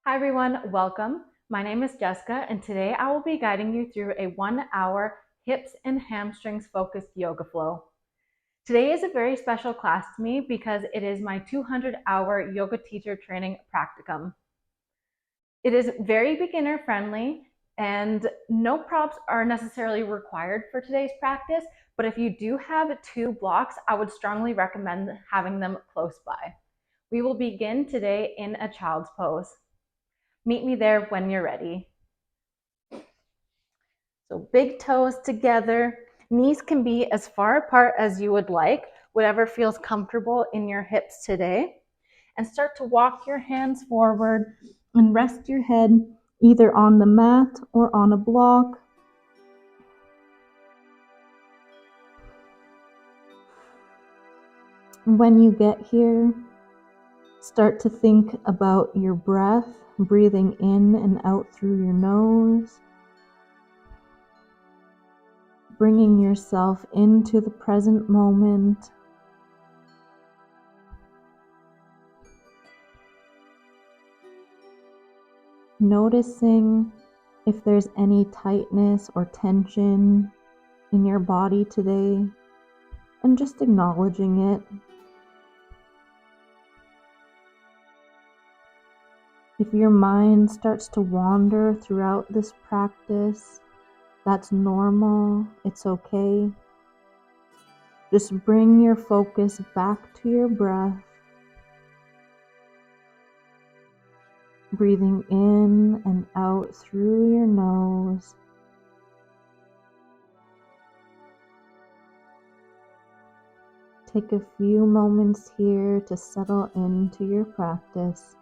Hi everyone, welcome. My name is Jessica and today I will be guiding you through a 1 hour hips and hamstrings focused yoga flow. Today is a very special class to me because it is my 200-hour yoga teacher training practicum. It is very beginner friendly and no props are necessarily required for today's practice, but if you do have 2 blocks, I would strongly recommend having them close by. We will begin today in a child's pose. Meet me there when you're ready. So big toes together. Knees can be as far apart as you would like, whatever feels comfortable in your hips today. And start to walk your hands forward and rest your head either on the mat or on a block. When you get here, start to think about your breath, breathing in and out through your nose. Bringing yourself into the present moment. Noticing if there's any tightness or tension in your body today, and just acknowledging it. If your mind starts to wander throughout this practice, that's normal, it's okay. Just bring your focus back to your breath. Breathing in and out through your nose. Take a few moments here to settle into your practice.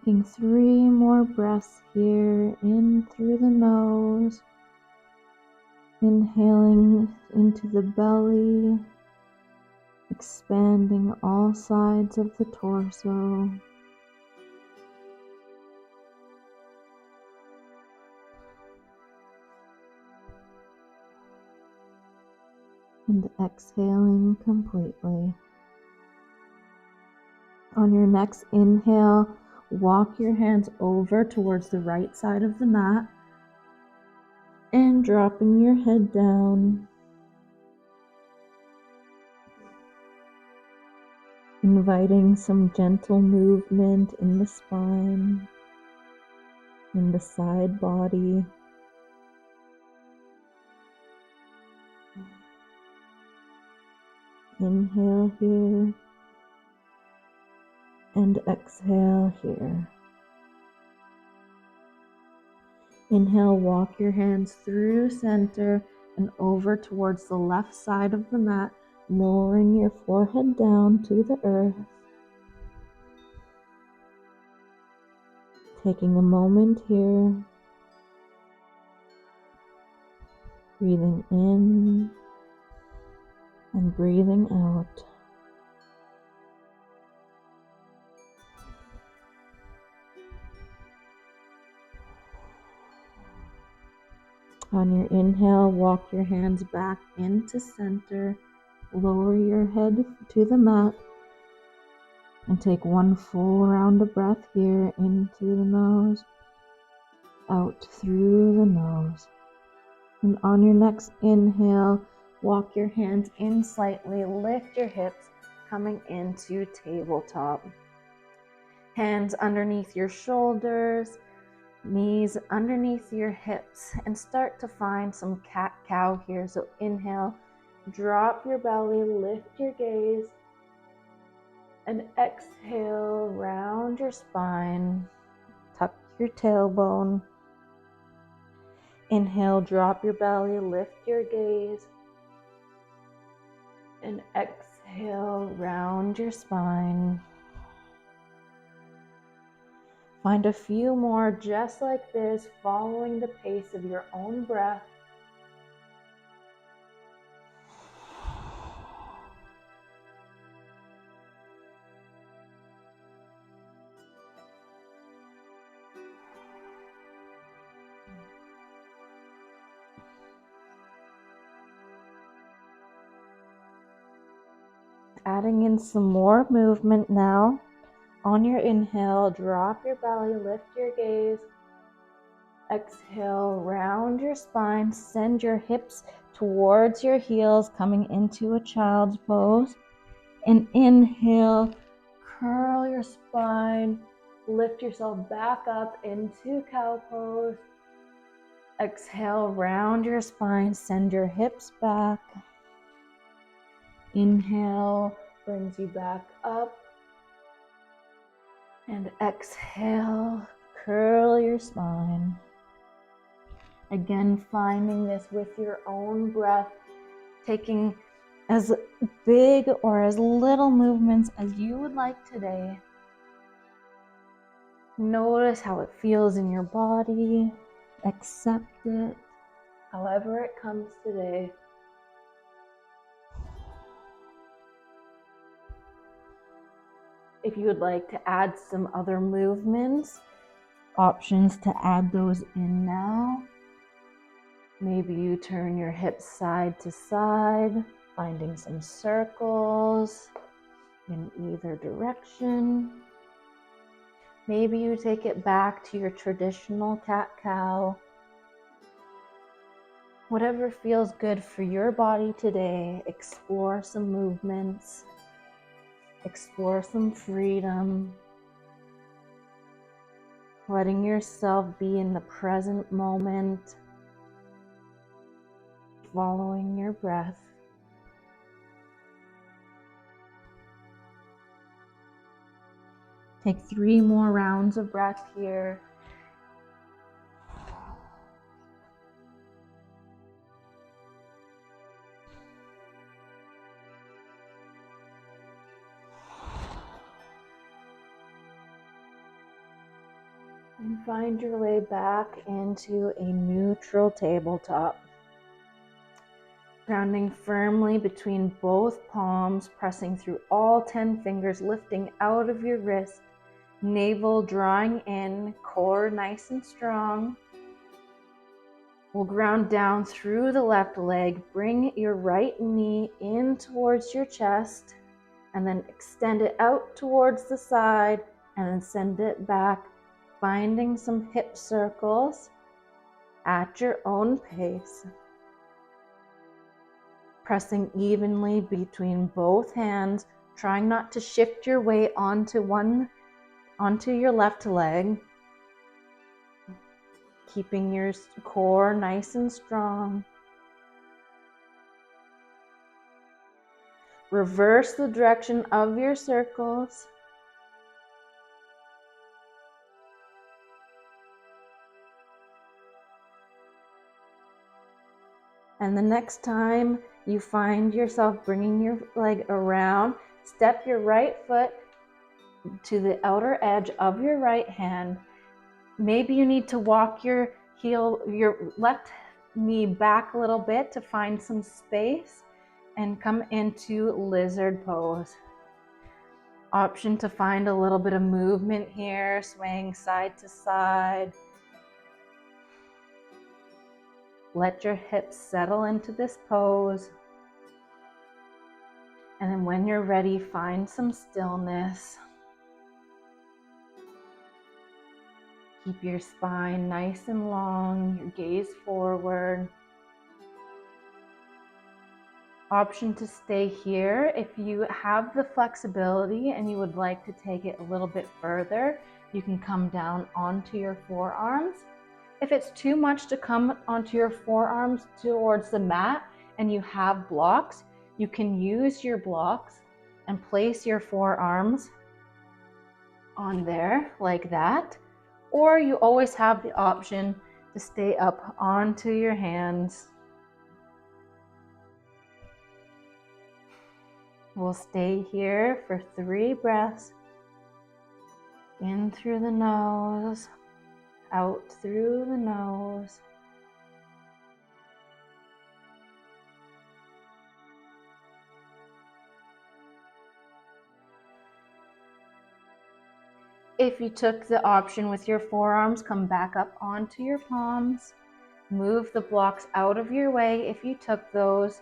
Taking 3 more breaths here, in through the nose, inhaling into the belly, expanding all sides of the torso. And exhaling completely. On your next inhale, walk your hands over towards the right side of the mat and dropping your head down. Inviting some gentle movement in the spine, in the side body. Inhale here and exhale here. Inhale, walk your hands through center and over towards the left side of the mat, lowering your forehead down to the earth. Taking a moment here, breathing in and breathing out. On your inhale, walk your hands back into center, lower your head to the mat, and take 1 full round of breath here, in through the nose, out through the nose. And on your next inhale, walk your hands in slightly, lift your hips, coming into tabletop. Hands underneath your shoulders, knees underneath your hips, and start to find some cat-cow here. So inhale, drop your belly, lift your gaze, and exhale, round your spine, tuck your tailbone. Inhale, drop your belly, lift your gaze, and exhale, round your spine. Find a few more just like this, following the pace of your own breath. Adding in some more movement now. On your inhale, drop your belly, lift your gaze. Exhale, round your spine, send your hips towards your heels, coming into a child's pose. And inhale, curl your spine, lift yourself back up into cow pose. Exhale, round your spine, send your hips back. Inhale, brings you back up. And exhale, curl your spine. Again, finding this with your own breath, taking as big or as little movements as you would like today. Notice how it feels in your body. Accept it, however it comes today. If you would like to add some other movements, options to add those in now. Maybe you turn your hips side to side, finding some circles in either direction. Maybe you take it back to your traditional cat-cow. Whatever feels good for your body today, explore some movements, explore some freedom, letting yourself be in the present moment, following your breath. Take 3 more rounds of breath here. And find your way back into a neutral tabletop. Grounding firmly between both palms, pressing through all 10 fingers, lifting out of your wrist, navel drawing in, core nice and strong. We'll ground down through the left leg, bring your right knee in towards your chest, and then extend it out towards the side, and then send it back, finding some hip circles at your own pace. Pressing evenly between both hands, trying not to shift your weight onto your left leg. Keeping your core nice and strong. Reverse the direction of your circles. And the next time you find yourself bringing your leg around, step your right foot to the outer edge of your right hand. Maybe you need to walk your left knee back a little bit to find some space and come into lizard pose. Option to find a little bit of movement here, swaying side to side. Let your hips settle into this pose. And then when you're ready, find some stillness. Keep your spine nice and long, your gaze forward. Option to stay here. If you have the flexibility and you would like to take it a little bit further, you can come down onto your forearms. If it's too much to come onto your forearms towards the mat and you have blocks, you can use your blocks and place your forearms on there like that. Or you always have the option to stay up onto your hands. We'll stay here for 3 breaths. In through the nose, out through the nose. If you took the option with your forearms, come back up onto your palms. Move the blocks out of your way if you took those,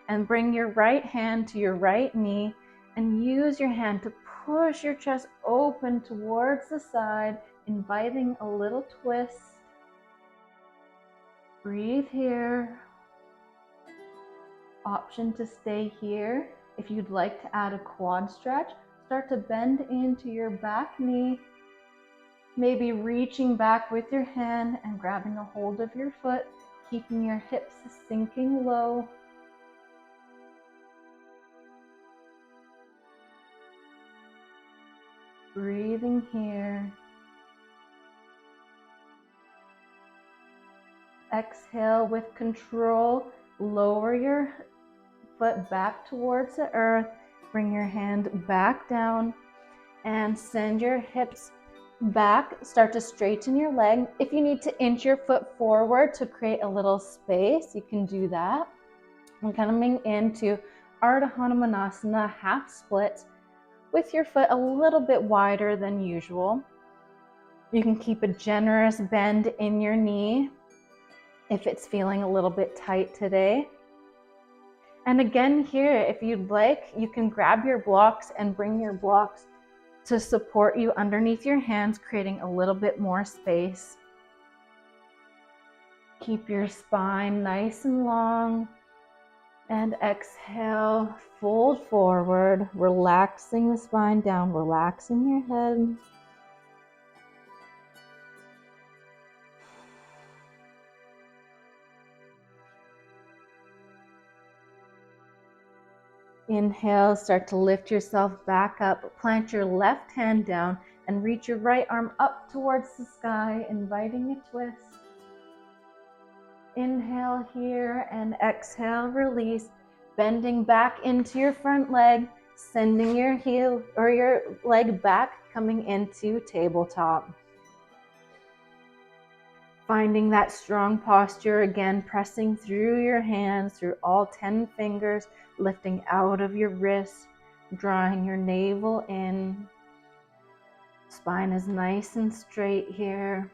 and bring your right hand to your right knee And use your hand to push your chest open towards the side, inviting a little twist. Breathe here. Option to stay here. If you'd like to add a quad stretch, start to bend into your back knee. Maybe reaching back with your hand and grabbing a hold of your foot, keeping your hips sinking low. Breathing here. Exhale with control. Lower your foot back towards the earth. Bring your hand back down and send your hips back. Start to straighten your leg. If you need to inch your foot forward to create a little space, you can do that. And coming into Ardha Hanumanasana, half split, with your foot a little bit wider than usual. You can keep a generous bend in your knee if it's feeling a little bit tight today. And again here, if you'd like, you can grab your blocks and bring your blocks to support you underneath your hands, creating a little bit more space. Keep your spine nice and long. And exhale, fold forward, relaxing the spine down, relaxing your head. Inhale, start to lift yourself back up. Plant your left hand down and reach your right arm up towards the sky, inviting a twist. Inhale here and exhale, release. Bending back into your front leg, sending your heel or your leg back, coming into tabletop. Finding that strong posture again, pressing through your hands, through all 10 fingers, lifting out of your wrists, drawing your navel in. Spine is nice and straight here.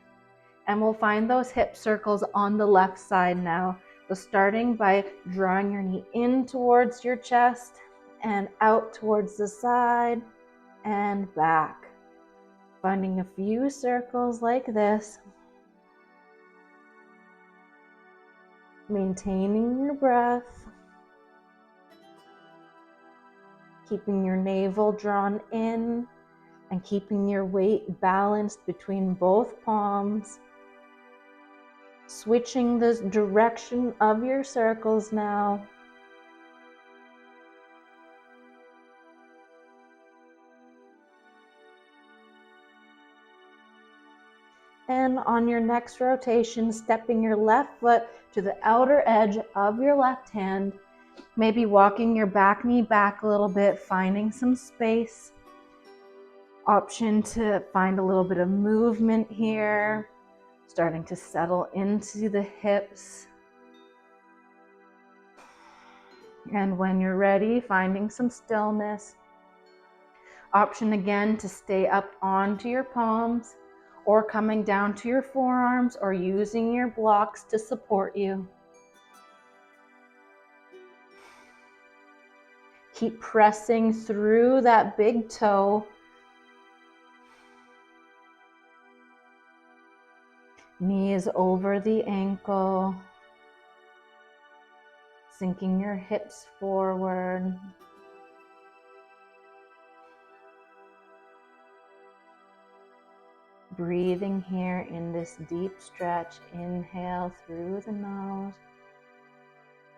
And we'll find those hip circles on the left side now. So starting by drawing your knee in towards your chest and out towards the side and back. Finding a few circles like this. Maintaining your breath. Keeping your navel drawn in and keeping your weight balanced between both palms. Switching the direction of your circles now. And on your next rotation, stepping your left foot to the outer edge of your left hand. Maybe walking your back knee back a little bit, finding some space. Option to find a little bit of movement here. Starting to settle into the hips. And when you're ready, finding some stillness. Option again to stay up onto your palms or coming down to your forearms or using your blocks to support you. Keep pressing through that big toe. Knees over the ankle. Sinking your hips forward. Breathing here in this deep stretch. Inhale through the nose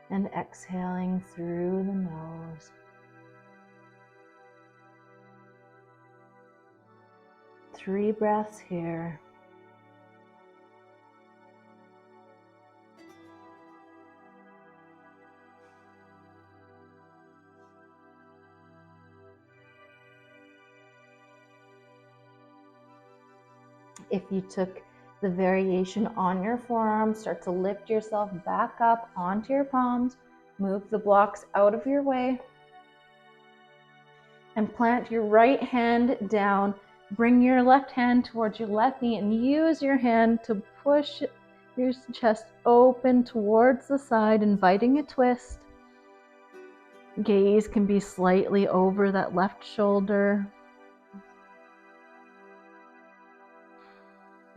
and exhaling through the nose. Three breaths here. If you took the variation on your forearms, start to lift yourself back up onto your palms. Move the blocks out of your way. And plant your right hand down. Bring your left hand towards your left knee and use your hand to push your chest open towards the side, inviting a twist. Gaze can be slightly over that left shoulder.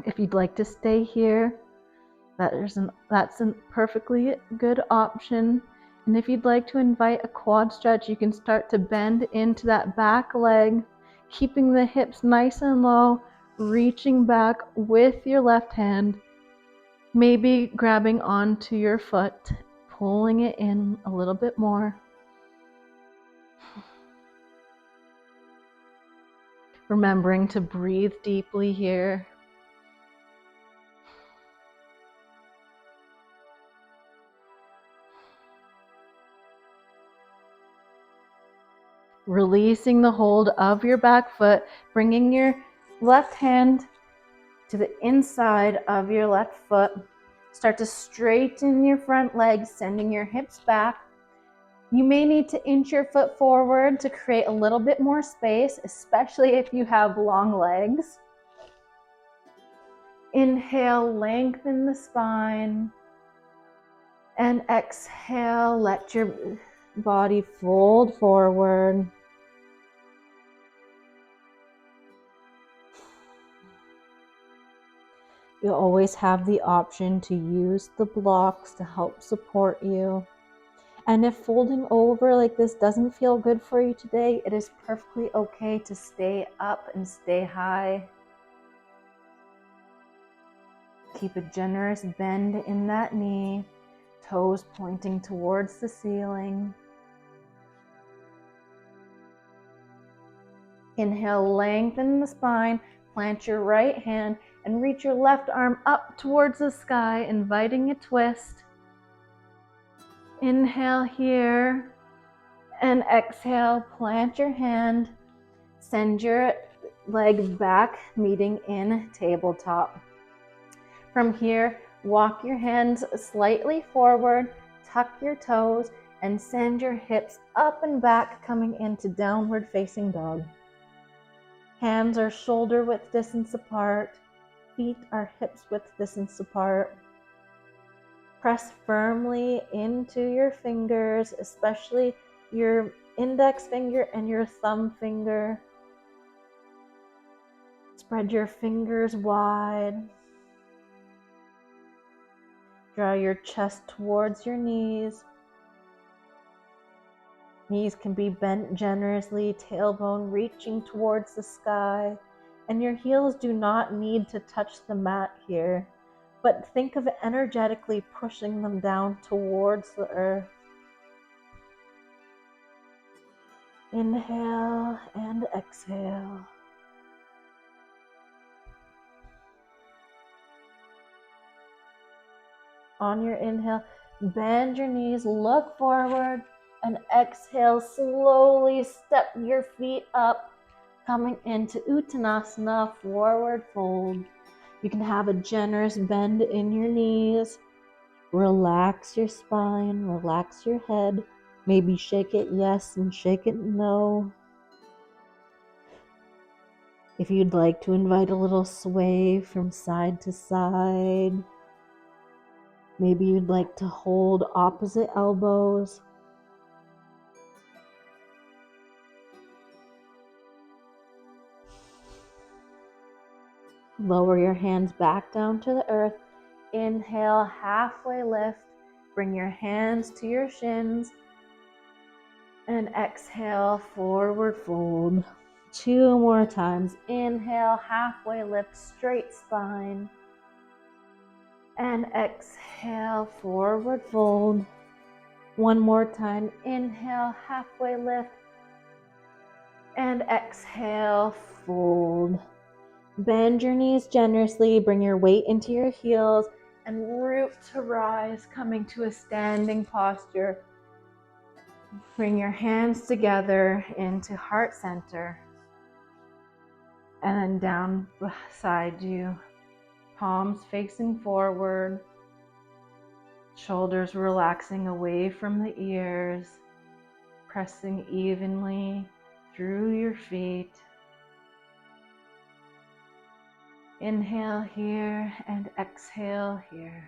If you'd like to stay here, that's a perfectly good option. And if you'd like to invite a quad stretch, you can start to bend into that back leg, keeping the hips nice and low, reaching back with your left hand, maybe grabbing onto your foot, pulling it in a little bit more. Remembering to breathe deeply here. Releasing the hold of your back foot, bringing your left hand to the inside of your left foot. Start to straighten your front leg, sending your hips back. You may need to inch your foot forward to create a little bit more space, especially if you have long legs. Inhale, lengthen the spine. And exhale, let your body fold forward. You'll always have the option to use the blocks to help support you. And if folding over like this doesn't feel good for you today, it is perfectly okay to stay up and stay high. Keep a generous bend in that knee, toes pointing towards the ceiling. Inhale, lengthen the spine, plant your right hand, and reach your left arm up towards the sky, inviting a twist. Inhale here, and exhale, plant your hand, send your leg back, meeting in tabletop. From here, walk your hands slightly forward, tuck your toes, and send your hips up and back, coming into downward facing dog. Hands are shoulder width distance apart. Feet are hips width distance apart. Press firmly into your fingers, especially your index finger and your thumb finger. Spread your fingers wide. Draw your chest towards your knees. Knees can be bent generously, tailbone reaching towards the sky. And your heels do not need to touch the mat here, but think of energetically pushing them down towards the earth. Inhale and exhale. On your inhale, bend your knees, look forward, and exhale, slowly step your feet up, coming into Uttanasana, forward fold. You can have a generous bend in your knees. Relax your spine, relax your head. Maybe shake it yes and shake it no. If you'd like to invite a little sway from side to side. Maybe you'd like to hold opposite elbows. Lower your hands back down to the earth. Inhale, halfway lift. Bring your hands to your shins. And exhale, forward fold. 2 more times. Inhale, halfway lift, straight spine. And exhale, forward fold. 1 more time. Inhale, halfway lift. And exhale, fold. Bend your knees generously, bring your weight into your heels, and root to rise, coming to a standing posture. Bring your hands together into heart center, and then down beside you, palms facing forward, shoulders relaxing away from the ears, pressing evenly through your feet. Inhale here and exhale here.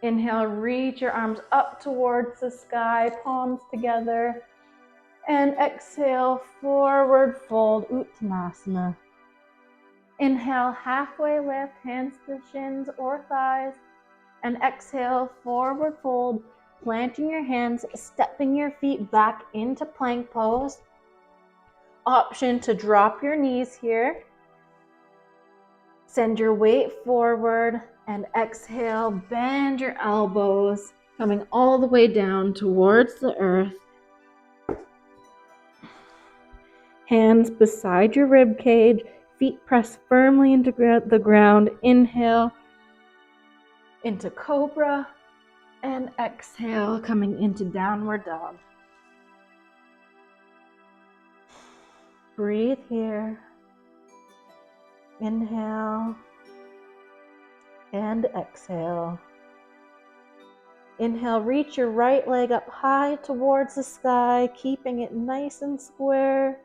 Inhale, reach your arms up towards the sky, palms together. And exhale, forward fold, Uttanasana. Inhale, halfway lift, hands to shins or thighs. And exhale, forward fold, planting your hands, stepping your feet back into plank pose. Option to drop your knees here. Send your weight forward and exhale, bend your elbows, coming all the way down towards the earth. Hands beside your rib cage, feet pressed firmly into the ground. Inhale into cobra and exhale, coming into downward dog. Breathe here. Inhale and exhale. Inhale, reach your right leg up high towards the sky, keeping it nice and square.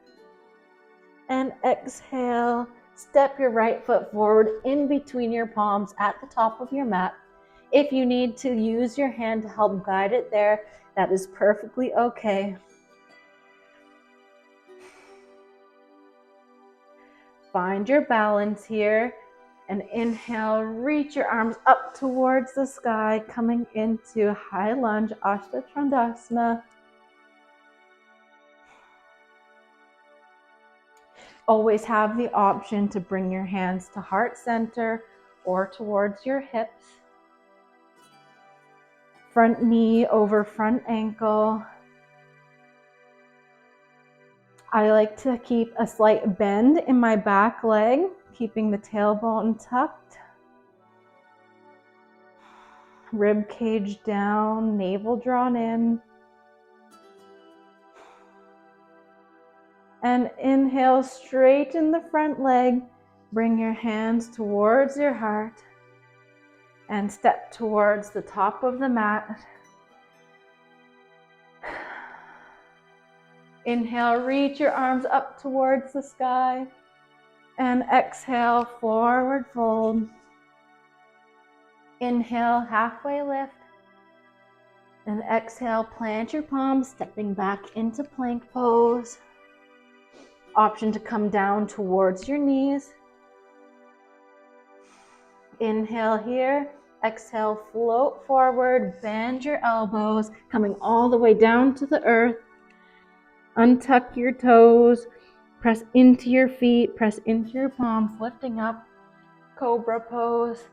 And exhale, step your right foot forward in between your palms at the top of your mat. If you need to use your hand to help guide it there, that is perfectly okay. Find your balance here. And inhale, reach your arms up towards the sky, coming into high lunge, Ashtachandasana. Always have the option to bring your hands to heart center or towards your hips. Front knee over front ankle. I like to keep a slight bend in my back leg, keeping the tailbone tucked. Rib cage down, navel drawn in. And inhale, straighten the front leg. Bring your hands towards your heart. And step towards the top of the mat. Inhale, reach your arms up towards the sky. And exhale, forward fold. Inhale, halfway lift. And exhale, plant your palms, stepping back into plank pose. Option to come down towards your knees. Inhale here. Exhale, float forward, bend your elbows, coming all the way down to the earth. Untuck your toes, press into your feet, press into your palms, lifting up, cobra pose.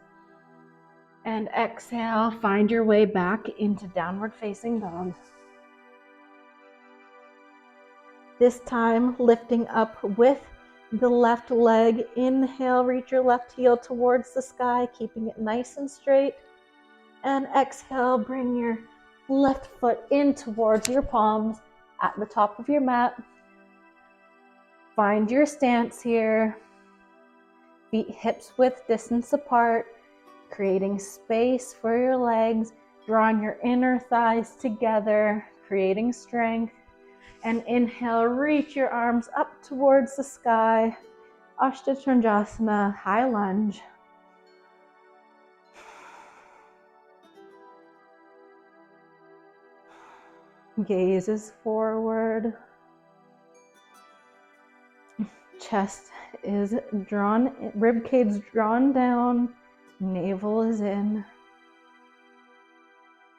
And exhale, find your way back into downward facing dog. This time, lifting up with the left leg. Inhale, reach your left heel towards the sky, keeping it nice and straight. And exhale, bring your left foot in towards your palms at the top of your mat. Find your stance here. Feet hips width distance apart, creating space for your legs, drawing your inner thighs together, creating strength. And inhale, reach your arms up towards the sky. Ashtachandasana, high lunge. Gazes forward. Chest is drawn, rib cage drawn down, navel is in.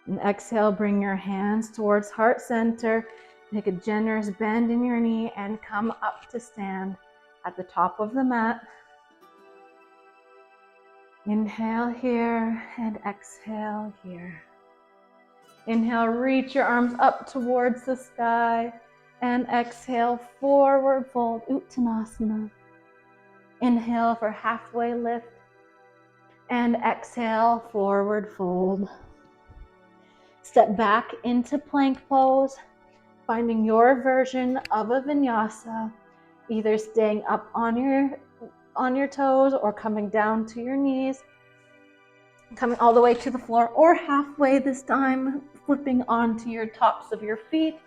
And exhale, bring your hands towards heart center. Take a generous bend in your knee and come up to stand at the top of the mat. Inhale here and exhale here. Inhale, reach your arms up towards the sky and exhale, forward fold, Uttanasana. Inhale for halfway lift and exhale, forward fold. Step back into plank pose. Finding your version of a vinyasa, either staying up on your toes or coming down to your knees, coming all the way to the floor or halfway this time, flipping onto your tops of your feet,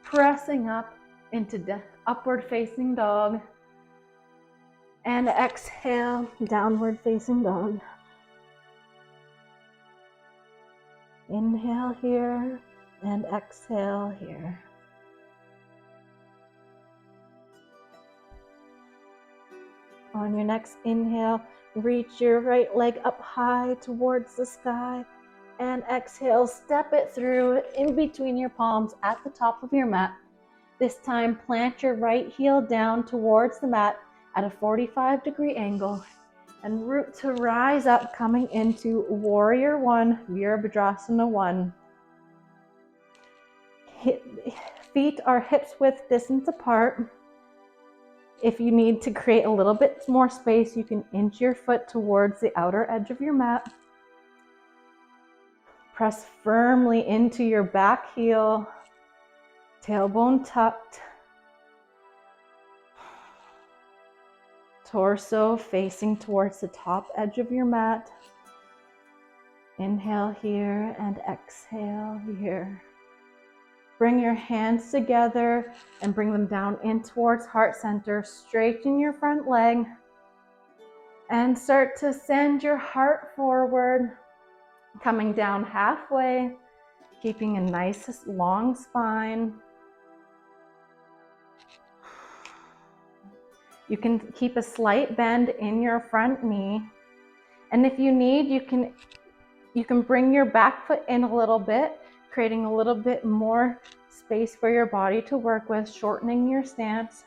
pressing up into upward facing dog, and exhale, downward facing dog. Inhale here and exhale here. On your next inhale, reach your right leg up high towards the sky, and exhale, step it through in between your palms at the top of your mat. This time, plant your right heel down towards the mat at a 45-degree angle and root to rise up, coming into Warrior One, Virabhadrasana 1. Feet are hips width distance apart. If you need to create a little bit more space, you can inch your foot towards the outer edge of your mat. Press firmly into your back heel, tailbone tucked, torso facing towards the top edge of your mat. Inhale here and exhale here. Bring your hands together and bring them down in towards heart center. Straighten your front leg and start to send your heart forward, coming down halfway, keeping a nice long spine. You can keep a slight bend in your front knee. And if you need, you can bring your back foot in a little bit, creating a little bit more space for your body to work with, shortening your stance,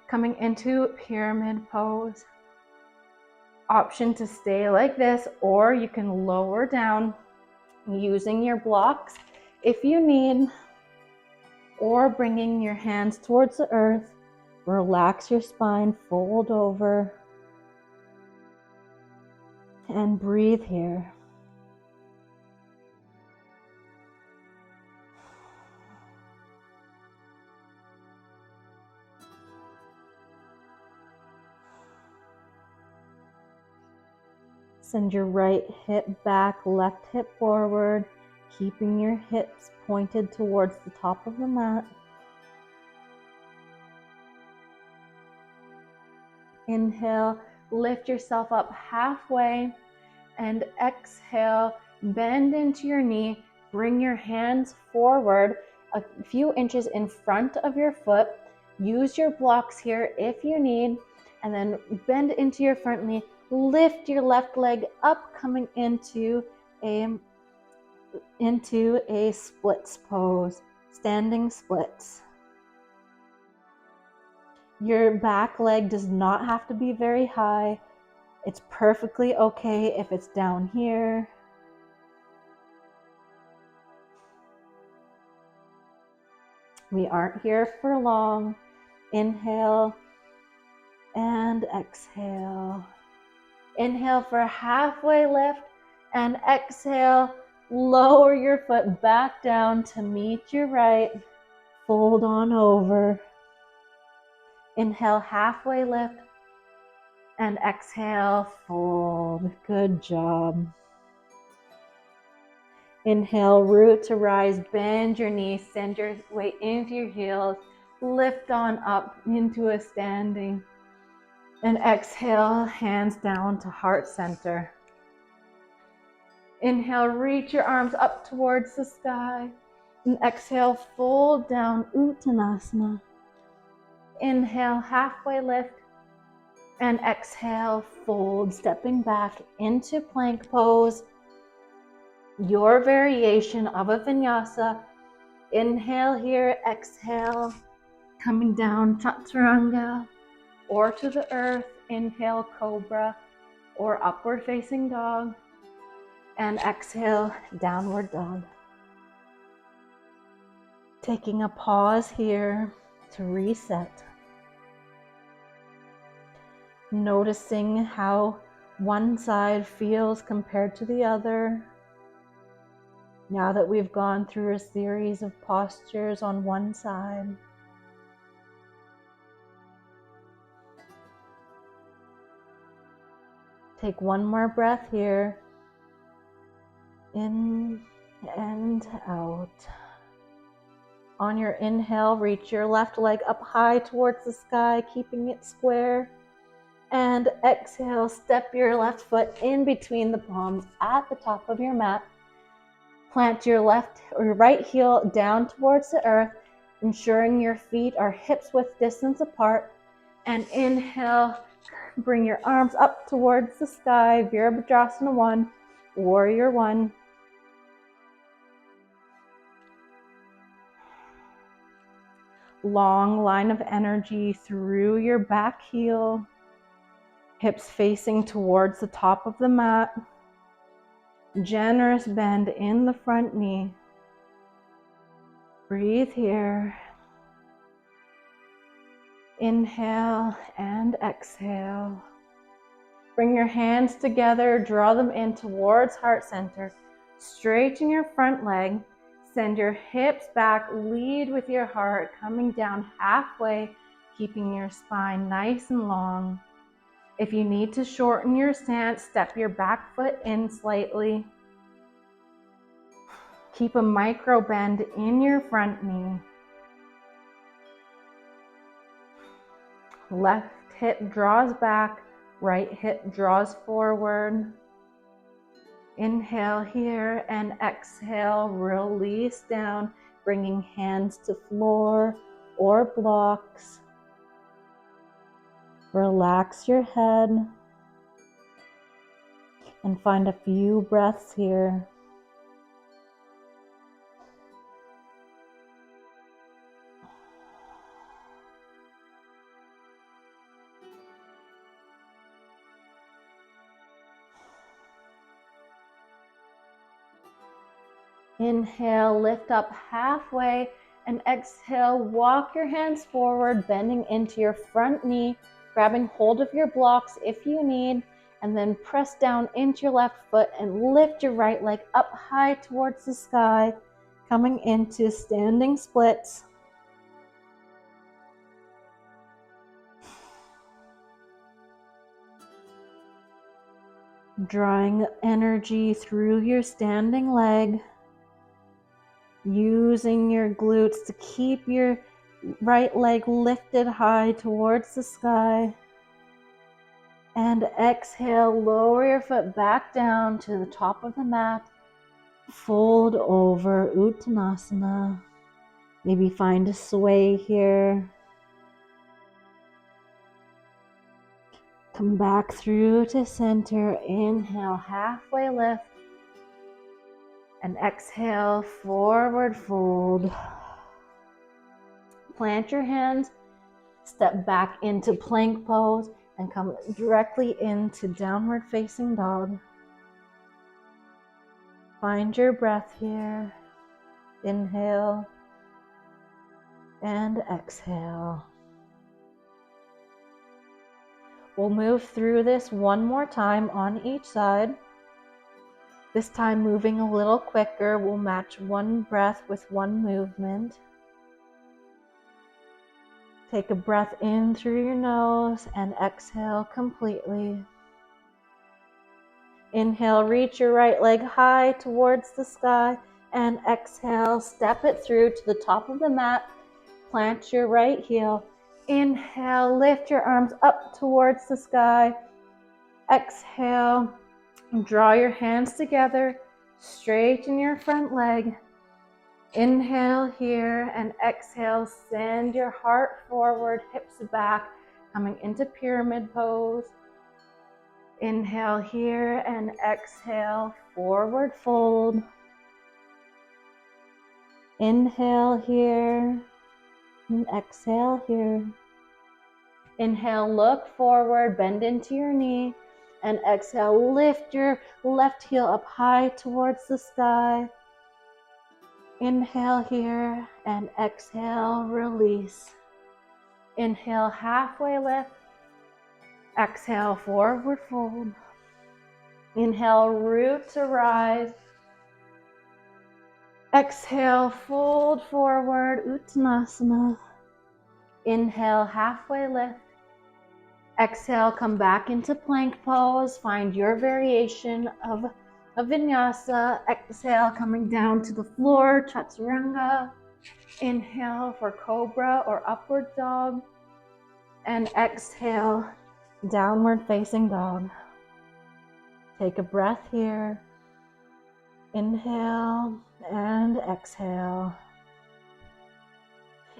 coming into pyramid pose. Option to stay like this, or you can lower down using your blocks if you need, or bringing your hands towards the earth. Relax your spine, fold over, and breathe here. Send your right hip back, left hip forward, keeping your hips pointed towards the top of the mat. Inhale, lift yourself up halfway, and exhale, bend into your knee. Bring your hands forward a few inches in front of your foot. Use your blocks here if you need, and then bend into your front knee. Lift your left leg up, coming into a splits pose, standing splits. Your back leg does not have to be very high. It's perfectly okay if it's down here. We aren't here for long. Inhale and exhale. Inhale for a halfway lift, and exhale, lower your foot back down to meet your right. Fold on over. Inhale, halfway lift, and exhale, fold. Good job. Inhale, root to rise, bend your knees, send your weight into your heels, lift on up into a standing. And exhale, hands down to heart center. Inhale, reach your arms up towards the sky. And exhale, fold down, Uttanasana. Inhale, halfway lift. And exhale, fold, stepping back into plank pose. Your variation of a vinyasa. Inhale here, exhale, coming down, chaturanga, or to the earth. Inhale, cobra, or upward facing dog. And exhale, downward dog. Taking a pause here to reset. Noticing how one side feels compared to the other. Now that we've gone through a series of postures on one side. Take one more breath here. In and out. On your inhale, reach your left leg up high towards the sky, keeping it square. And exhale, step your left foot in between the palms at the top of your mat. Plant your left or your right heel down towards the earth, ensuring your feet are hips width distance apart. And inhale, bring your arms up towards the sky, Virabhadrasana 1, Warrior 1. Long line of energy through your back heel, hips facing towards the top of the mat. Generous bend in the front knee. Breathe here. Inhale and exhale. Bring your hands together, draw them in towards heart center. Straighten your front leg. Send your hips back, lead with your heart, coming down halfway, keeping your spine nice and long. If you need to shorten your stance, step your back foot in slightly. Keep a micro bend in your front knee. Left hip draws back, right hip draws forward. Inhale here and exhale, release down, bringing hands to floor or blocks. Relax your head and find a few breaths here. Inhale, lift up halfway, and exhale, walk your hands forward, bending into your front knee, grabbing hold of your blocks if you need, and then press down into your left foot and lift your right leg up high towards the sky, coming into standing splits. Drawing energy through your standing leg. Using your glutes to keep your right leg lifted high towards the sky. And exhale, lower your foot back down to the top of the mat. Fold over, Uttanasana. Maybe find a sway here. Come back through to center. Inhale, halfway lift. And exhale, forward fold. Plant your hands, step back into plank pose, and come directly into downward facing dog. Find your breath here. Inhale and exhale. We'll move through this one more time on each side. This time moving a little quicker, we'll match one breath with one movement. Take a breath in through your nose and exhale completely. Inhale, reach your right leg high towards the sky, and exhale, step it through to the top of the mat. Plant your right heel. Inhale, lift your arms up towards the sky. Exhale. Draw your hands together, straighten your front leg. Inhale here and exhale, send your heart forward, hips back, coming into pyramid pose. Inhale here and exhale, forward fold. Inhale here and exhale here. Inhale, look forward, bend into your knee. And exhale, lift your left heel up high towards the sky. Inhale here and exhale, release. Inhale, halfway lift. Exhale, forward fold. Inhale, root to rise. Exhale, fold forward, Uttanasana. Inhale, halfway lift. Exhale, come back into plank pose. Find your variation of a vinyasa. Exhale, coming down to the floor, chaturanga. Inhale for cobra or upward dog. And exhale, downward facing dog. Take a breath here. Inhale and exhale.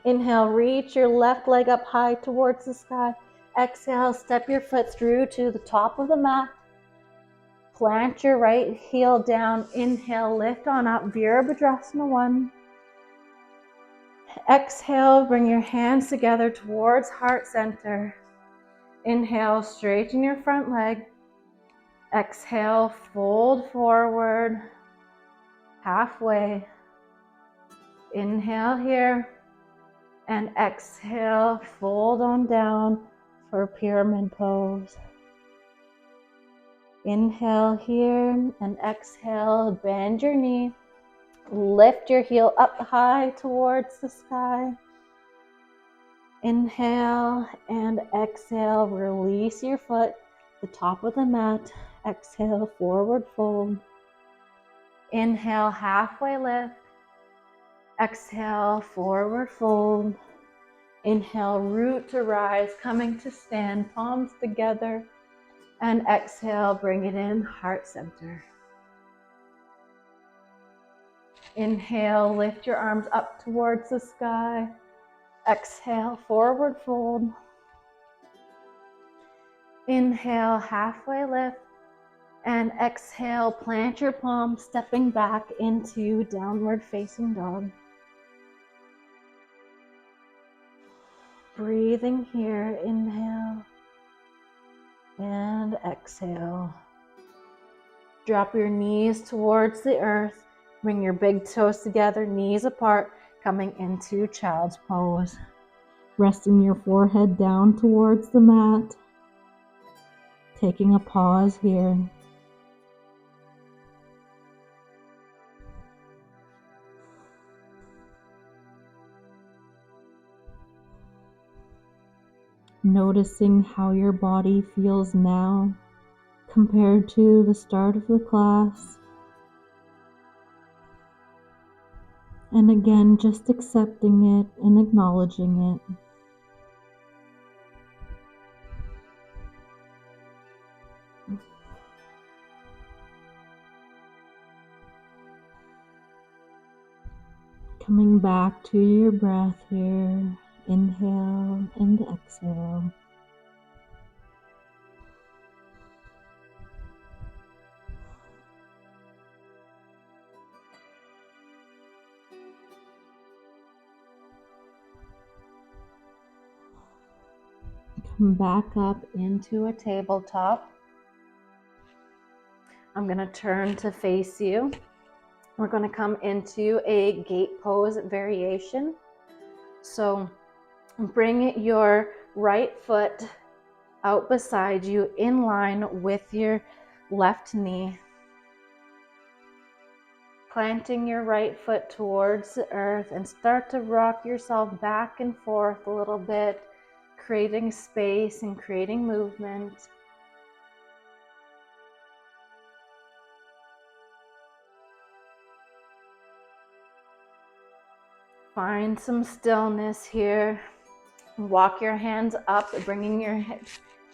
Inhale, reach your left leg up high towards the sky. Exhale, step your foot through to the top of the mat. Plant your right heel down. Inhale, lift on up, Virabhadrasana 1. Exhale, bring your hands together towards heart center. Inhale, straighten your front leg. Exhale, fold forward, halfway. Inhale here, and exhale, fold on down for pyramid pose. Inhale here, and exhale, bend your knee. Lift your heel up high towards the sky. Inhale and exhale, release your foot, the top of the mat. Exhale, forward fold. Inhale, halfway lift. Exhale, forward fold. Inhale, root to rise, coming to stand, palms together. And exhale, bring it in, heart center. Inhale, lift your arms up towards the sky. Exhale, forward fold. Inhale, halfway lift. And exhale, plant your palms, stepping back into downward facing dog. Breathing here, inhale and exhale. Drop your knees towards the earth. Bring your big toes together, knees apart, coming into child's pose. Resting your forehead down towards the mat. Taking a pause here. Noticing how your body feels now compared to the start of the class. And again, just accepting it and acknowledging it. Coming back to your breath here. Inhale and exhale. Come back up into a tabletop. I'm going to turn to face you. We're going to come into a gate pose variation. So bring your right foot out beside you in line with your left knee. Planting your right foot towards the earth and start to rock yourself back and forth a little bit, creating space and creating movement. Find some stillness here. Walk your hands up, bringing your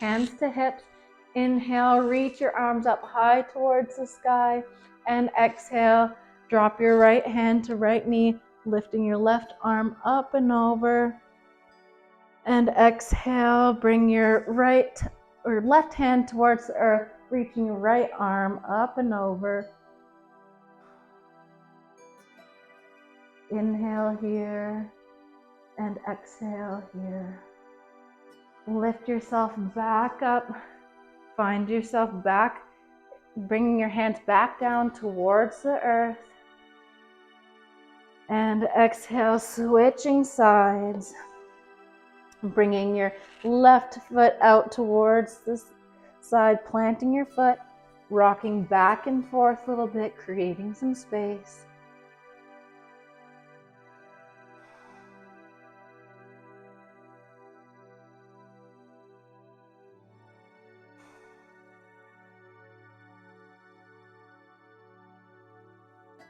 hands to hips. Inhale, reach your arms up high towards the sky. And exhale, drop your right hand to right knee, lifting your left arm up and over. And exhale, bring your right or left hand towards the earth, reaching your right arm up and over. Inhale here and exhale here. Lift yourself back up. Find yourself back, bringing your hands back down towards the earth. And exhale, switching sides. Bringing your left foot out towards the side, planting your foot, rocking back and forth a little bit, creating some space.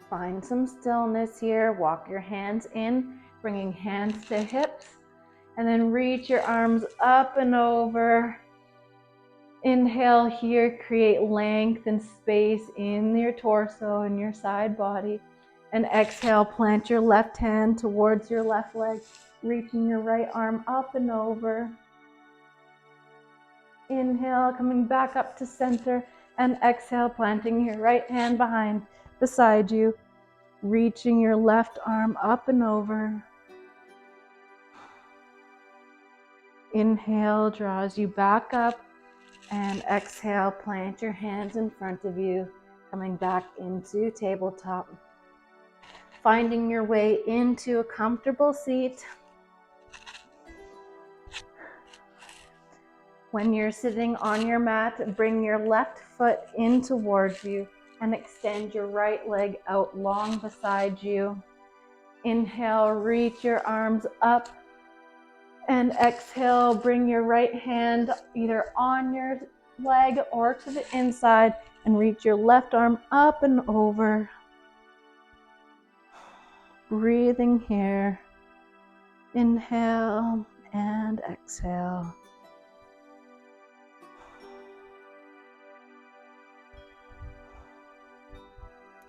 Find some stillness here. Walk your hands in, bringing hands to hips, and then reach your arms up and over. Inhale here, create length and space in your torso and your side body. And exhale, plant your left hand towards your left leg, reaching your right arm up and over. Inhale, coming back up to center, and exhale, planting your right hand beside you, reaching your left arm up and over. Inhale draws you back up, and exhale, plant your hands in front of you, coming back into tabletop. Finding your way into a comfortable seat. When you're sitting on your mat, bring your left foot in towards you and extend your right leg out long beside you. Inhale, reach your arms up, and exhale, bring your right hand either on your leg or to the inside and reach your left arm up and over. Breathing here. Inhale and exhale.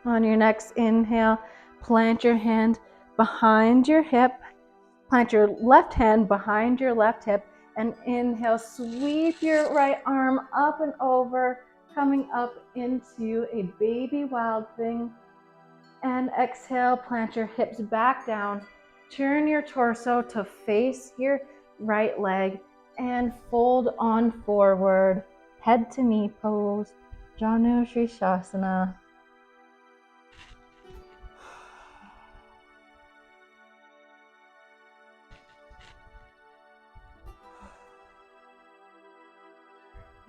On your next inhale, plant your hand behind your hip. Plant your left hand behind your left hip, and inhale, sweep your right arm up and over, coming up into a baby wild thing. And exhale, plant your hips back down. Turn your torso to face your right leg and fold on forward. Head to knee pose, Janu Shirshasana.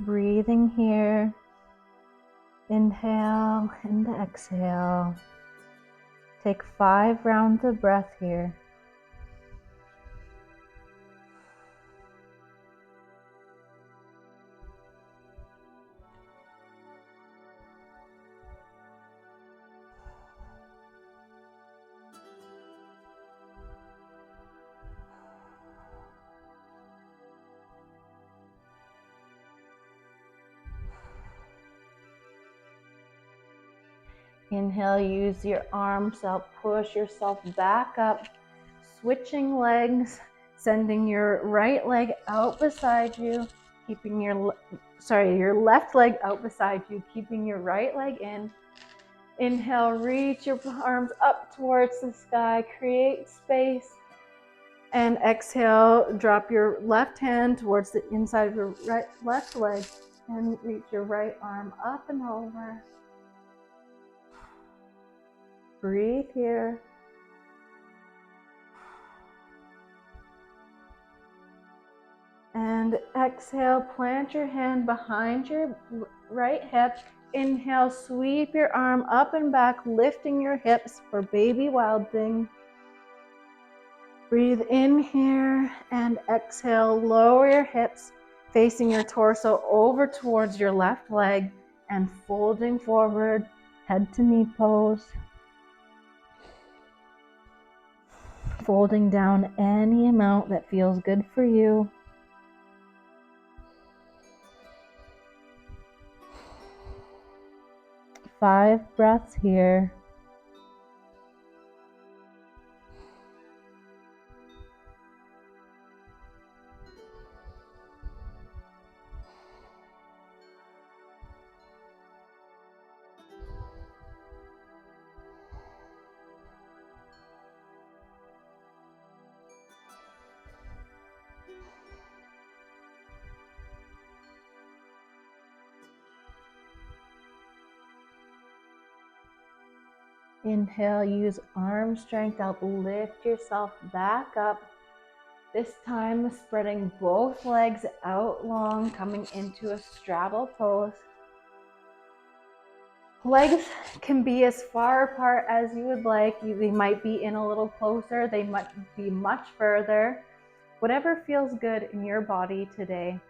Breathing here. Inhale and exhale. Take 5 rounds of breath here. Inhale, use your arms up, push yourself back up, switching legs, sending your right leg out beside you, keeping your left leg out beside you, keeping your right leg in. Inhale, reach your arms up towards the sky, create space. And exhale, drop your left hand towards the inside of your left leg and reach your right arm up and over. Breathe here. And exhale, plant your hand behind your right hip. Inhale, sweep your arm up and back, lifting your hips for baby wild thing. Breathe in here and exhale, lower your hips, facing your torso over towards your left leg and folding forward, head to knee pose. Folding down any amount that feels good for you. Five breaths here. Inhale, use arm strength, uplift yourself back up. This time spreading both legs out long, coming into a straddle pose. Legs can be as far apart as you would like. They might be in a little closer, they might be much further. Whatever feels good in your body today.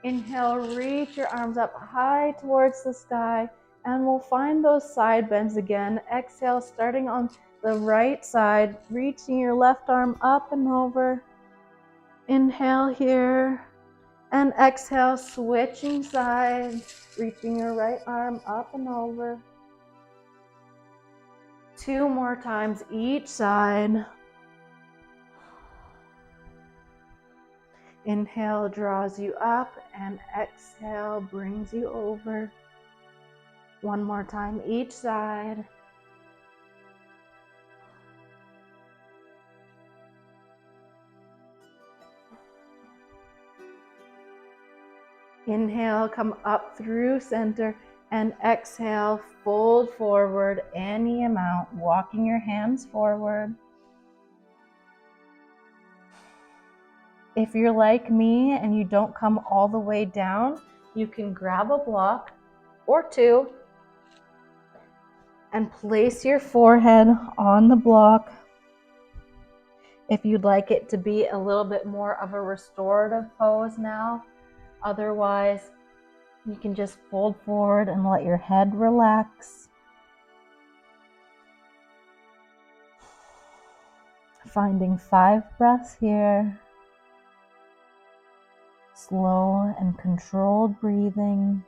Inhale, reach your arms up high towards the sky, and we'll find those side bends again. Exhale, starting on the right side, reaching your left arm up and over. Inhale here, And exhale, switching sides, reaching your right arm up and over. 2 more times each side. Inhale draws you up and exhale brings you over. 1 more time each side. Inhale, come up through center, and exhale, fold forward any amount, walking your hands forward. If you're like me and you don't come all the way down, you can grab a block or 2 and place your forehead on the block. If you'd like it to be a little bit more of a restorative pose now, otherwise you can just fold forward and let your head relax. Finding 5 breaths here. Slow and controlled breathing.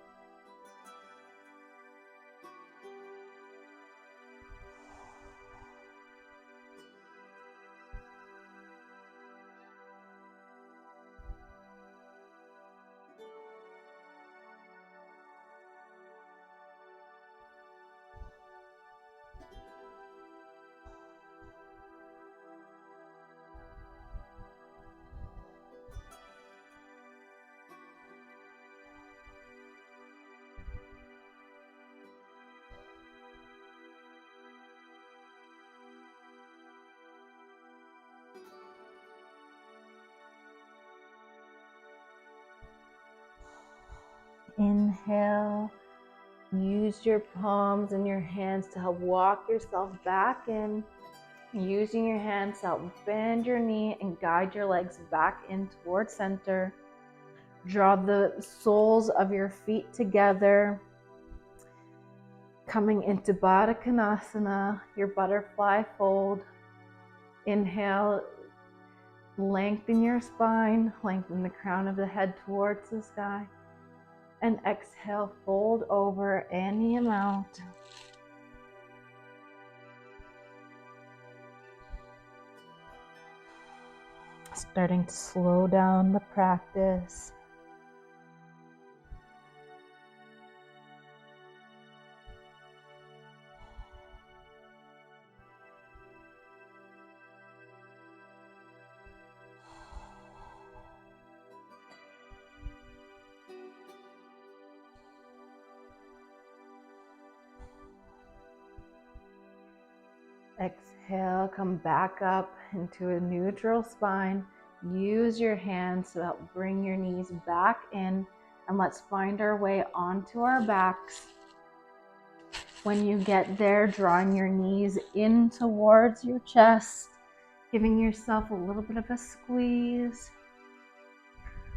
Inhale, use your palms and your hands to help walk yourself back in. Using your hands to help bend your knee and guide your legs back in towards center. Draw the soles of your feet together. Coming into Baddha Konasana, your butterfly fold. Inhale, lengthen your spine, lengthen the crown of the head towards the sky. And exhale, fold over any amount. Starting to slow down the practice. Exhale, come back up into a neutral spine. Use your hands to help bring your knees back in, and let's find our way onto our backs. When you get there, drawing your knees in towards your chest, giving yourself a little bit of a squeeze.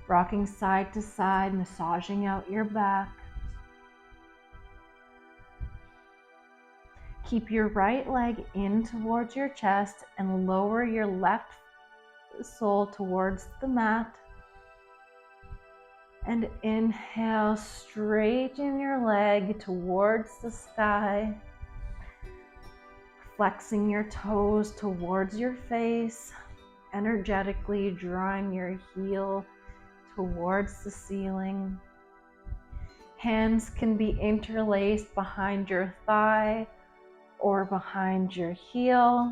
Rocking side to side, massaging out your back. Keep your right leg in towards your chest and lower your left sole towards the mat. And inhale, straighten your leg towards the sky. Flexing your toes towards your face, energetically drawing your heel towards the ceiling. Hands can be interlaced behind your thigh or behind your heel.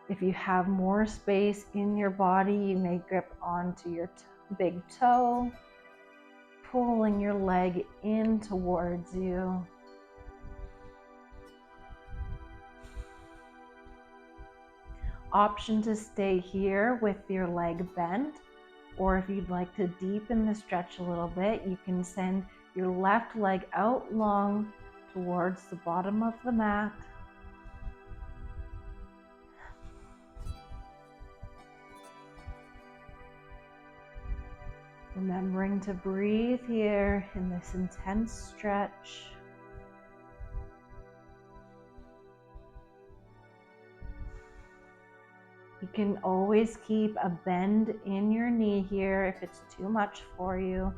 If you have more space in your body, you may grip onto your big toe, pulling your leg in towards you. Option to stay here with your leg bent, or if you'd like to deepen the stretch a little bit, you can send your left leg out long towards the bottom of the mat. Remembering to breathe here in this intense stretch. You can always keep a bend in your knee here if it's too much for you.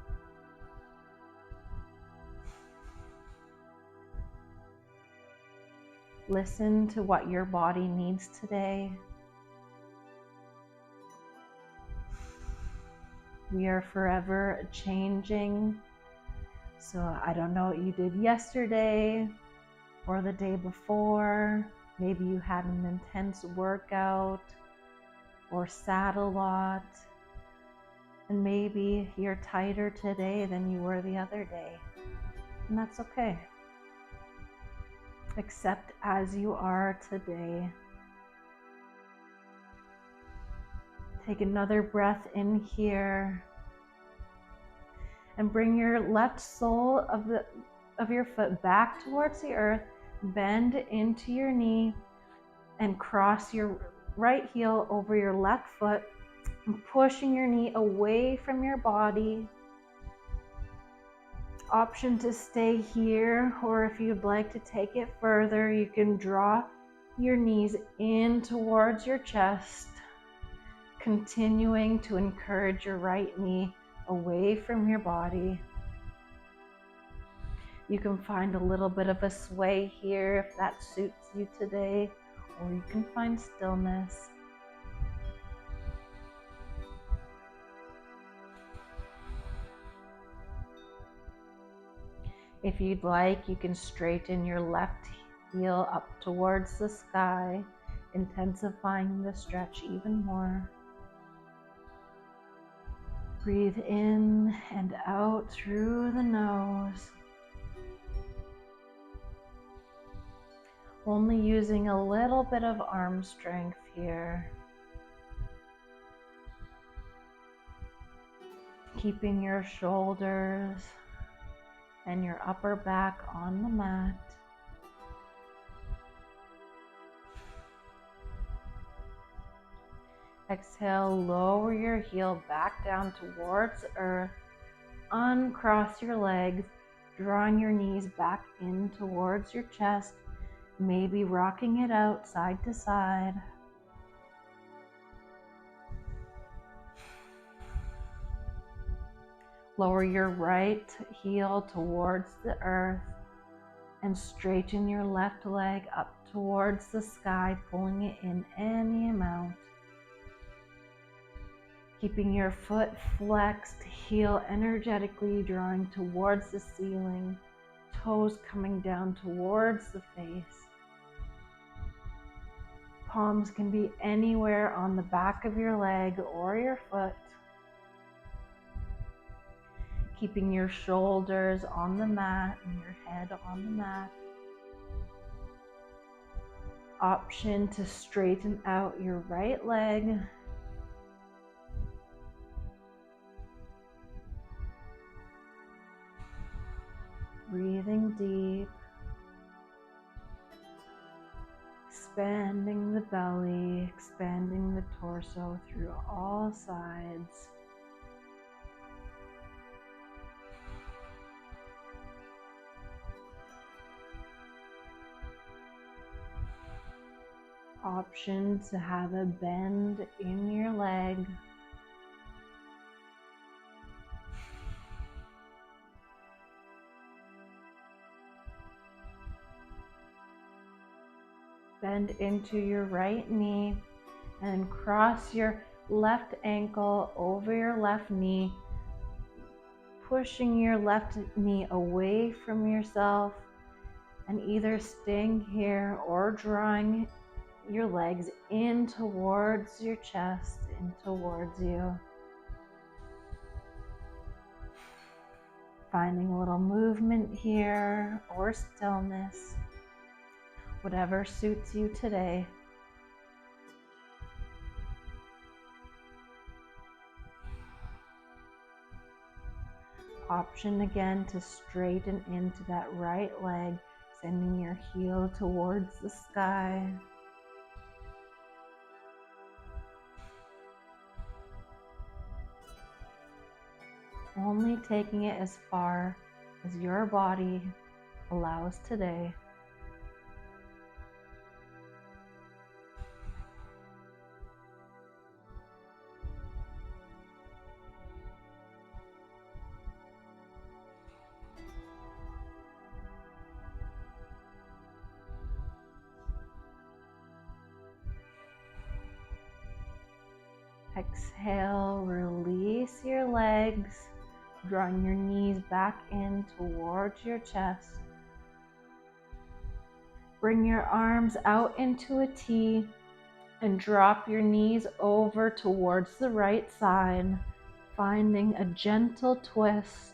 Listen to what your body needs today. We are forever changing. So I don't know what you did yesterday or the day before. Maybe you had an intense workout or sat a lot. And maybe you're tighter today than you were the other day. And that's okay. Accept as you are today. Take another breath in here. And bring your left sole of your foot back towards the earth. Bend into your knee and cross your right heel over your left foot, pushing your knee away from your body. Option to stay here, or if you'd like to take it further, you can draw your knees in towards your chest, continuing to encourage your right knee away from your body. You can find a little bit of a sway here if that suits you today, or you can find stillness. If you'd like, you can straighten your left heel up towards the sky, intensifying the stretch even more. Breathe in and out through the nose. Only using a little bit of arm strength here. Keeping your shoulders and your upper back on the mat. Exhale, lower your heel back down towards earth. Uncross your legs, drawing your knees back in towards your chest, maybe rocking it out side to side. Lower your right heel towards the earth and straighten your left leg up towards the sky, pulling it in any amount. Keeping your foot flexed, heel energetically drawing towards the ceiling, toes coming down towards the face. Palms can be anywhere on the back of your leg or your foot. Keeping your shoulders on the mat and your head on the mat. Option to straighten out your right leg. Breathing deep. Expanding the belly, expanding the torso through all sides. Option to have a bend in your leg. Bend into your right knee and cross your left ankle over your left knee, pushing your left knee away from yourself and either staying here or drawing your legs in towards your chest, in towards you. Finding a little movement here or stillness, whatever suits you today. Option again to straighten into that right leg, sending your heel towards the sky. Only taking it as far as your body allows today. Exhale, release your legs, drawing your knees back in towards your chest. Bring your arms out into a T and drop your knees over towards the right side, finding a gentle twist.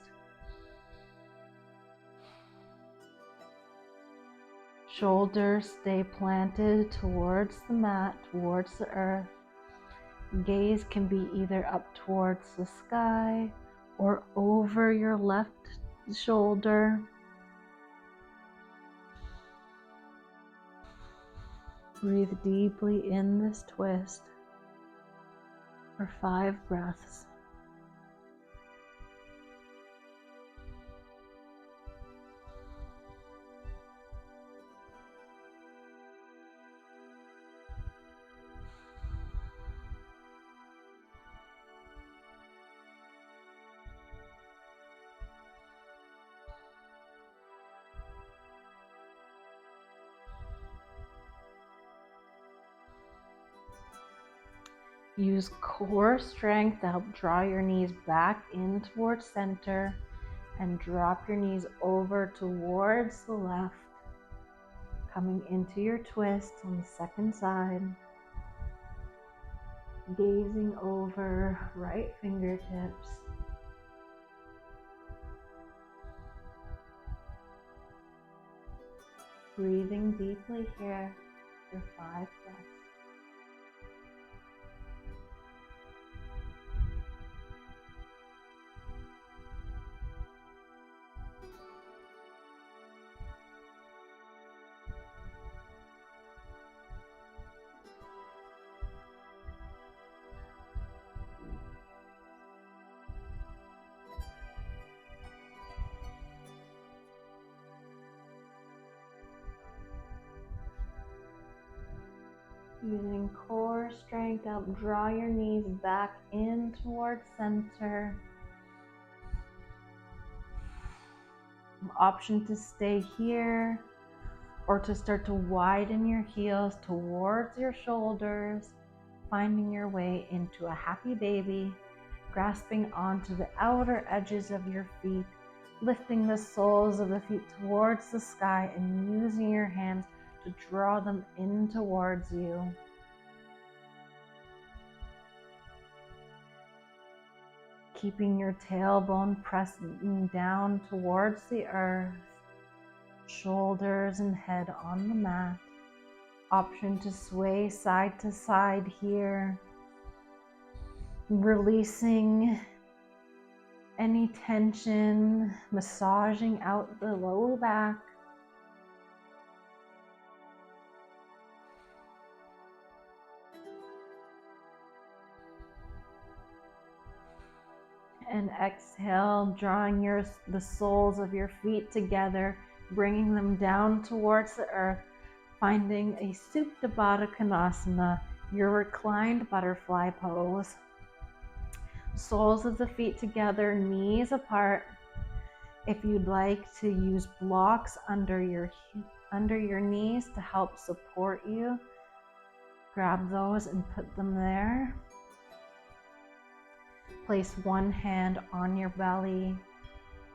Shoulders stay planted towards the mat, towards the earth. Gaze can be either up towards the sky or over your left shoulder. Breathe deeply in this twist for 5 breaths. Use core strength to help draw your knees back in towards center and drop your knees over towards the left, coming into your twist on the second side. Gazing over right fingertips. Breathing deeply here for 5 breaths. Using core strength to help draw your knees back in towards center. Option to stay here or to start to widen your heels towards your shoulders, finding your way into a happy baby, grasping onto the outer edges of your feet, lifting the soles of the feet towards the sky and using your hands to draw them in towards you. Keeping your tailbone pressing down towards the earth, shoulders and head on the mat. Option to sway side to side here, releasing any tension, massaging out the low back. And exhale, drawing the soles of your feet together, bringing them down towards the earth, finding a Supta Baddha Konasana, your reclined butterfly pose. Soles of the feet together, knees apart. If you'd like to use blocks under your knees to help support you, grab those and put them there. Place one hand on your belly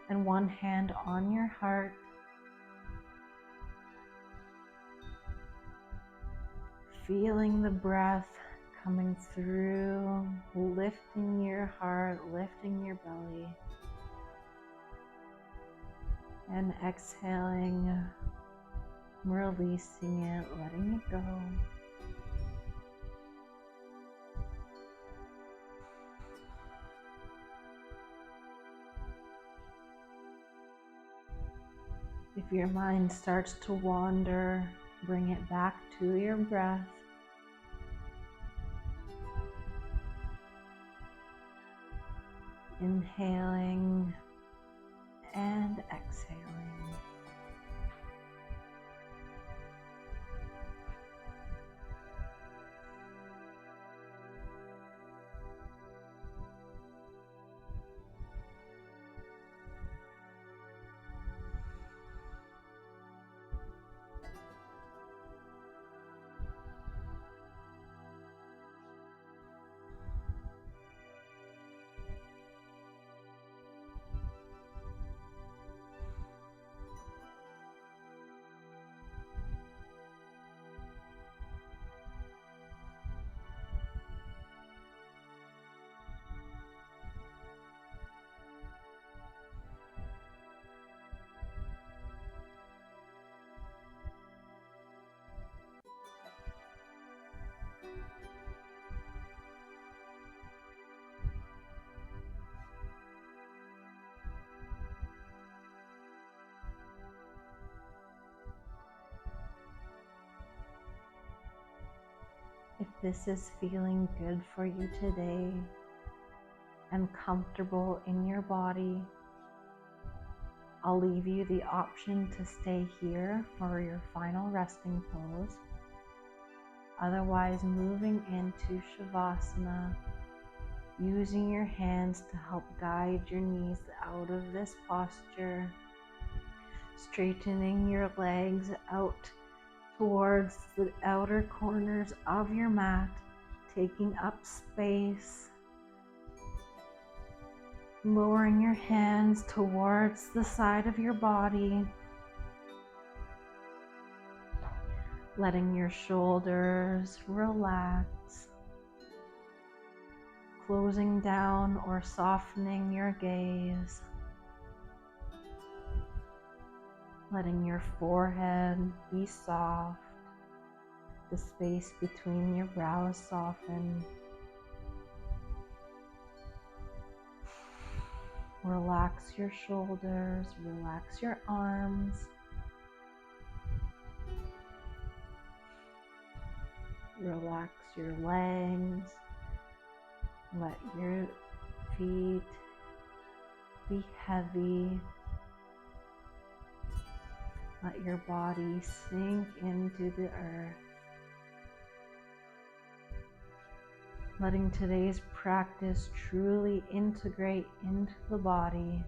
and one hand on your heart. Feeling the breath coming through, lifting your heart, lifting your belly. And exhaling, releasing it, letting it go. If your mind starts to wander, bring it back to your breath. Inhaling and exhaling. If this is feeling good for you today and comfortable in your body, I'll leave you the option to stay here for your final resting pose. Otherwise, moving into Shavasana, using your hands to help guide your knees out of this posture, straightening your legs out towards the outer corners of your mat, taking up space, lowering your hands towards the side of your body, letting your shoulders relax, closing down or softening your gaze, letting your forehead be soft, the space between your brows soften. Relax your shoulders, relax your arms, relax your legs, let your feet be heavy, let your body sink into the earth. Letting today's practice truly integrate into the body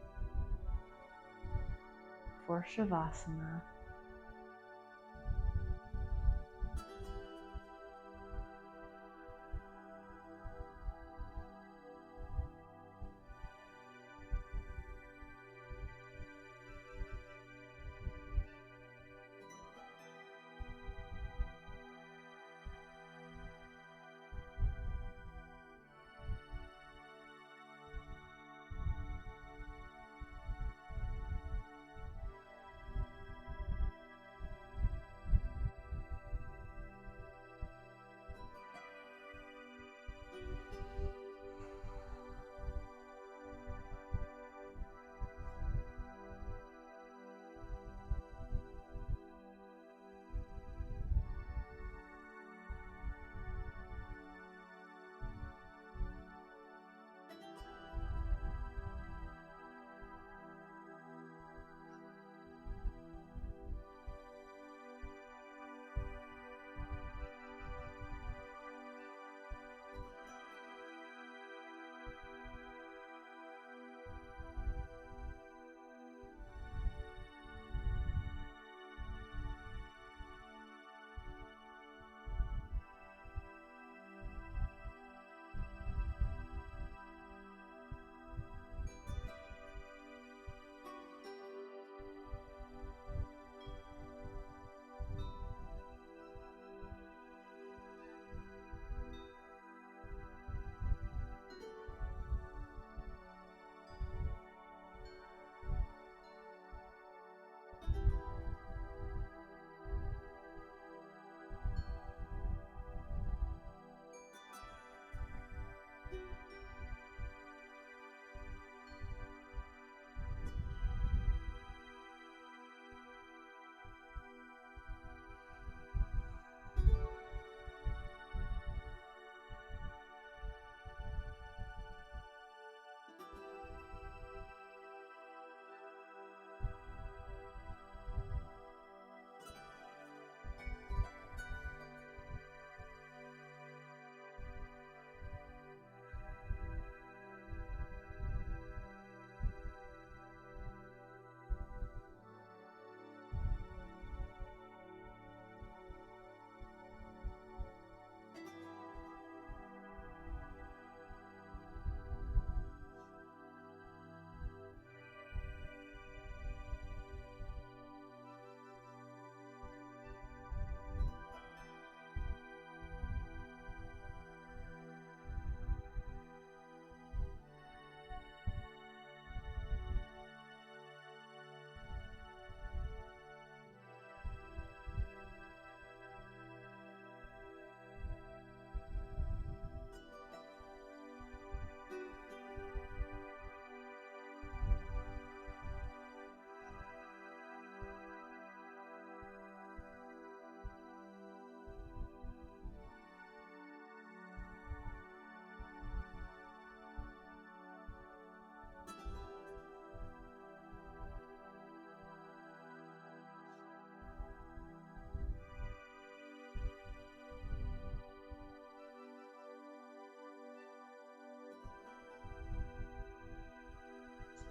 for Shavasana.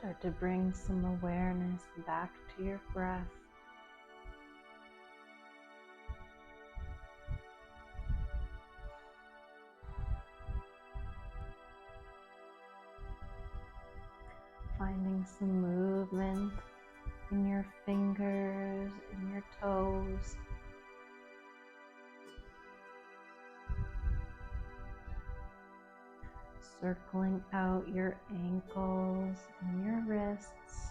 Start to bring some awareness back to your breath. Finding some movement in your fingers, in your toes. Circling out your ankles and your wrists.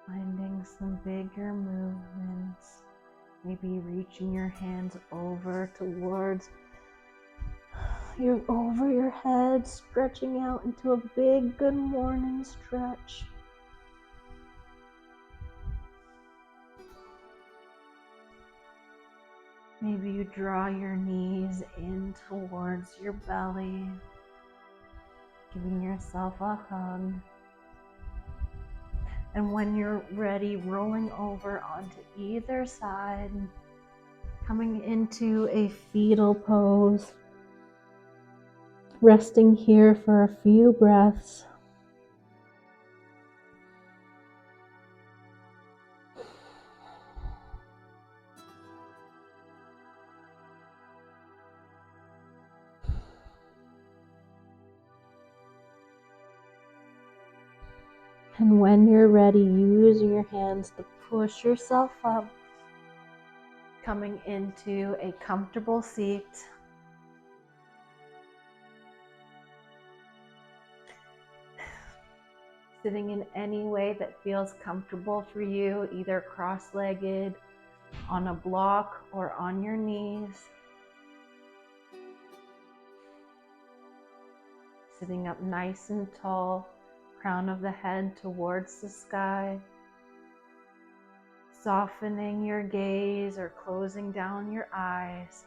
Finding some bigger movements. Maybe reaching your hands over towards over your head, stretching out into a big good morning stretch. Maybe you draw your knees in towards your belly, giving yourself a hug. And when you're ready, rolling over onto either side, coming into a fetal pose, resting here for a few breaths. And when you're ready, using your hands to push yourself up, coming into a comfortable seat. Sitting in any way that feels comfortable for you, either cross-legged, on a block, or on your knees. Sitting up nice and tall, crown of the head towards the sky. Softening your gaze or closing down your eyes.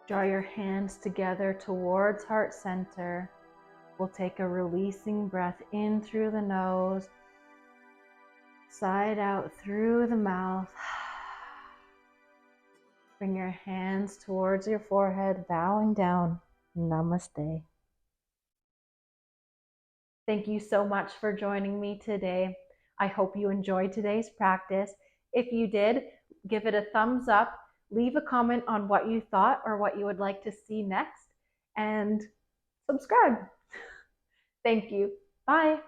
Draw your hands together towards heart center. We'll take a releasing breath in through the nose, side out through the mouth. Bring your hands towards your forehead, bowing down. Namaste. Thank you so much for joining me today. I hope you enjoyed today's practice. If you did, give it a thumbs up, leave a comment on what you thought or what you would like to see next, and subscribe. Thank you. Bye.